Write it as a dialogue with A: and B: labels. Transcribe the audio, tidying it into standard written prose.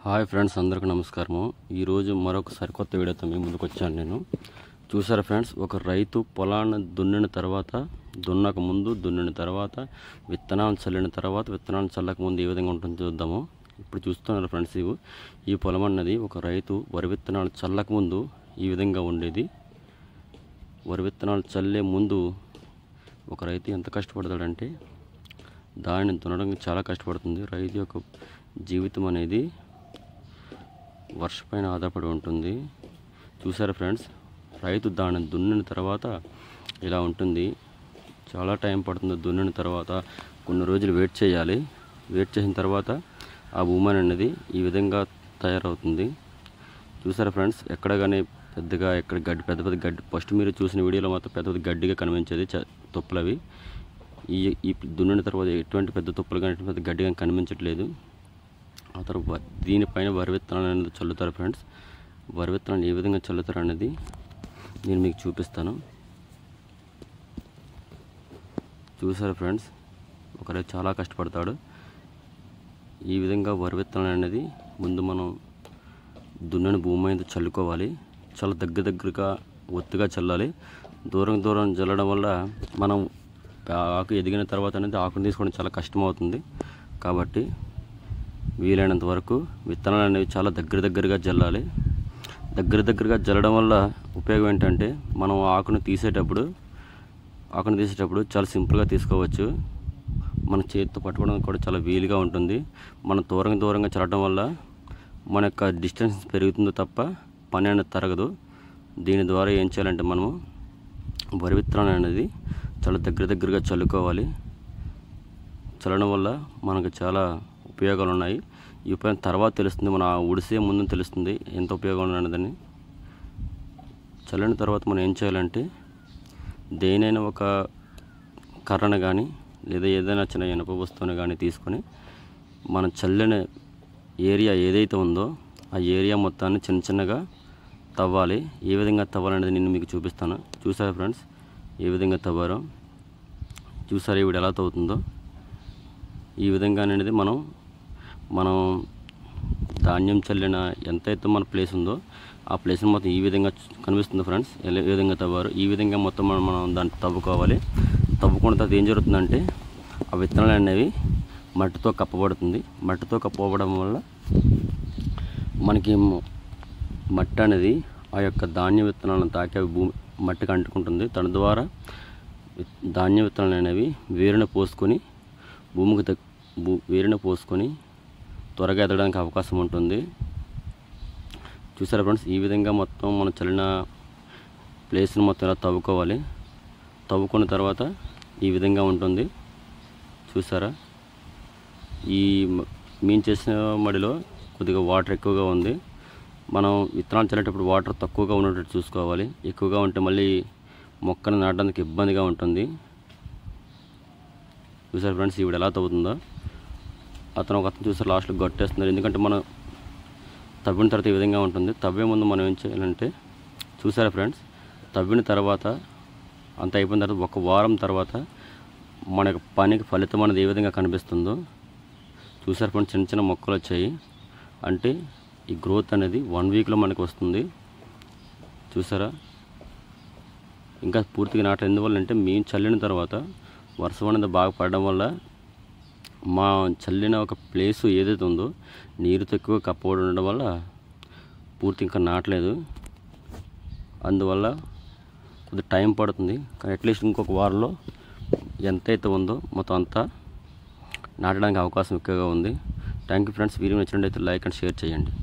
A: Hi friends, అందరికీ నమస్కారము. ఈరోజు మరొక సరికొత్త వీడియోతో మీ ముందుకు వచ్చాను నేను. చూసారా ఫ్రెండ్స్, ఒక రైతు పొలాన్ని దున్నిన తర్వాత, దున్నక ముందు, దున్నిన తర్వాత, విత్తనాలు చల్లిన తర్వాత, విత్తనాలు చల్లక ముందు ఏ విధంగా ఉంటుందో చూద్దాము. ఇప్పుడు చూస్తున్నారు ఫ్రెండ్స్, ఈ పొలం అన్నది ఒక రైతు వరి విత్తనాలు చల్లక ముందు ఈ విధంగా ఉండేది. వరి విత్తనాలు చల్లే ముందు ఒక రైతు ఎంత కష్టపడతాడంటే దానిని దున్నడానికి చాలా కష్టపడుతుంది. రైతు యొక్క జీవితం అనేది వర్షపైన ఆధారపడి ఉంటుంది. చూసారా ఫ్రెండ్స్, రైతు దాన్ని దున్నిన తర్వాత ఇలా ఉంటుంది. చాలా టైం పడుతుంది. దున్నిన తర్వాత కొన్ని రోజులు వెయిట్ చేయాలి. వెయిట్ చేసిన తర్వాత ఆ భూమి అనేది ఈ విధంగా తయారవుతుంది. చూసారా ఫ్రెండ్స్, ఎక్కడ కానీ పెద్దగా ఎక్కడ గడ్డి పెద్ద పెద్ద గడ్డి ఫస్ట్ మీరు చూసిన వీడియోలో మాత్రం పెద్ద పెద్ద గడ్డిగా కనిపించేది తుప్పలు అవి. ఈ దున్నిన తర్వాత ఎటువంటి పెద్ద తుప్పలు కానీ ఎటువంటి పెద్ద గడ్డి కానీ కనిపించట్లేదు. ఆ తర్వాత దీనిపైన వరి విత్తనాలు అనేది చల్లుతారు ఫ్రెండ్స్. వరి విత్తనాలు ఏ విధంగా చల్లుతారు అనేది నేను మీకు చూపిస్తాను. చూసారా ఫ్రెండ్స్, ఒకరైతే చాలా కష్టపడతాడు. ఈ విధంగా వరి విత్తనాలు అనేది ముందు మనం దున్నిన భూమి మీద చల్లుకోవాలి. చాలా దగ్గరగా ఒత్తుగా చల్లాలి. దూరం చల్లడం వల్ల మనం ఆకు ఎదిగిన తర్వాత అనేది ఆకును తీసుకోవడం చాలా కష్టం అవుతుంది. కాబట్టి వీలైనంత వరకు విత్తనాలు అనేవి చాలా దగ్గరగా జల్లాలి. దగ్గరగా జల్లడం వల్ల ఉపయోగం ఏంటంటే మనం ఆకును తీసేటప్పుడు చాలా సింపుల్గా తీసుకోవచ్చు. మన చేతితో పట్టుకోవడానికి కూడా చాలా వీలుగా ఉంటుంది. మనం దూరంగా చల్లడం వల్ల మన యొక్క డిస్టెన్స్ పెరుగుతుందో తప్ప పని అనేది తరగదు. దీని ద్వారా ఏం చేయాలంటే మనము వరి విత్తనాలు అనేది చాలా దగ్గరగా చల్లుకోవాలి. చల్లడం వల్ల మనకు చాలా ఉపయోగాలు ఉన్నాయి. ఈ ఉపయోగం తర్వాత తెలుస్తుంది, మన ఉడిసే ముందు తెలుస్తుంది ఎంత ఉపయోగం ఉన్నదని. చల్లిన తర్వాత మనం ఏం చేయాలంటే దేనైనా ఒక కర్రను కానీ లేదా ఏదైనా చిన్న ఇనుప వస్తువుని కానీ తీసుకొని మనం చల్లిన ఏరియా ఏదైతే ఉందో ఆ ఏరియా మొత్తాన్ని చిన్నగా తవ్వాలి. ఏ విధంగా తవ్వాలనేది నేను మీకు చూపిస్తాను. చూసారా ఫ్రెండ్స్, ఏ విధంగా తవ్వారో చూసారా, ఈవిడ ఎలా తవ్వుతుందో. ఈ విధంగా అనేది మనం ధాన్యం చల్లిన ఎంతైతే మన ప్లేస్ ఉందో ఆ ప్లేస్ని మొత్తం ఈ విధంగా కనిపిస్తుంది ఫ్రెండ్స్. ఏ విధంగా తవ్వారు ఈ విధంగా మొత్తం మనం దాన్ని తవ్వుకోవాలి. తవ్వుకున్న తర్వాత ఏం జరుగుతుందంటే ఆ విత్తనాలు అనేవి మట్టితో కప్పబడుతుంది. మట్టితో కప్పబడడం వల్ల మనకి మట్టి అనేది ఆ యొక్క ధాన్య విత్తనాలను తాకే మట్టికి అంటుకుంటుంది. దాని ద్వారా ధాన్య విత్తనాలు అనేవి వేరున పోసుకొని భూమికి వేరున పోసుకొని త్వరగా ఎదగడానికి అవకాశం ఉంటుంది. చూసారా ఫ్రెండ్స్, ఈ విధంగా మొత్తం మనం చల్లిన ప్లేస్ని మొత్తం ఇలా తవ్వుకోవాలి. తవ్వుకున్న తర్వాత ఈ విధంగా ఉంటుంది. చూసారా, ఈ మేము చేసిన మడిలో కొద్దిగా వాటర్ ఎక్కువగా ఉంది. మనం విత్తనాలు చల్లేటప్పుడు వాటర్ తక్కువగా ఉండేటట్టు చూసుకోవాలి. ఎక్కువగా ఉంటే మళ్ళీ మొక్కను నాటడానికి ఇబ్బందిగా ఉంటుంది. చూసారా ఫ్రెండ్స్, ఈవిడ ఎలా తవ్వుతుందో. ఒక అతను చూసారు లాస్ట్లో గట్టేస్తున్నారు. ఎందుకంటే మనం తవ్విన తర్వాత ఈ విధంగా ఉంటుంది. తవ్వే ముందు మనం ఏం చేయాలంటే చూసారా ఫ్రెండ్స్, తవ్విన తర్వాత అంత అయిపోయిన తర్వాత ఒక వారం తర్వాత మన యొక్క పనికి ఫలితం అనేది ఏ విధంగా కనిపిస్తుందో చూసారా ఫ్రెండ్స్. చిన్న మొక్కలు వచ్చాయి అంటే ఈ గ్రోత్ అనేది 1 వీక్లో మనకు వస్తుంది. చూసారా, ఇంకా పూర్తిగా నాట ఎందువల్ల అంటే మేము చల్లిన తర్వాత వర్షం అనేది బాగా పడడం వల్ల మా చల్లిన ఒక ప్లేసు ఏదైతే ఉందో నీరుతో ఎక్కువ కప్పబడి ఉండడం వల్ల పూర్తి ఇంకా నాటలేదు. అందువల్ల కొద్దిగా టైం పడుతుంది. కానీ అట్లీస్ట్ ఇంకొక వారంలో ఎంతైతే ఉందో మొత్తం అంతా నాటడానికి అవకాశం ఎక్కువగా ఉంది. Thank you friends. వీడియో నచ్చినట్లయితే లైక్ అండ్ షేర్ చేయండి.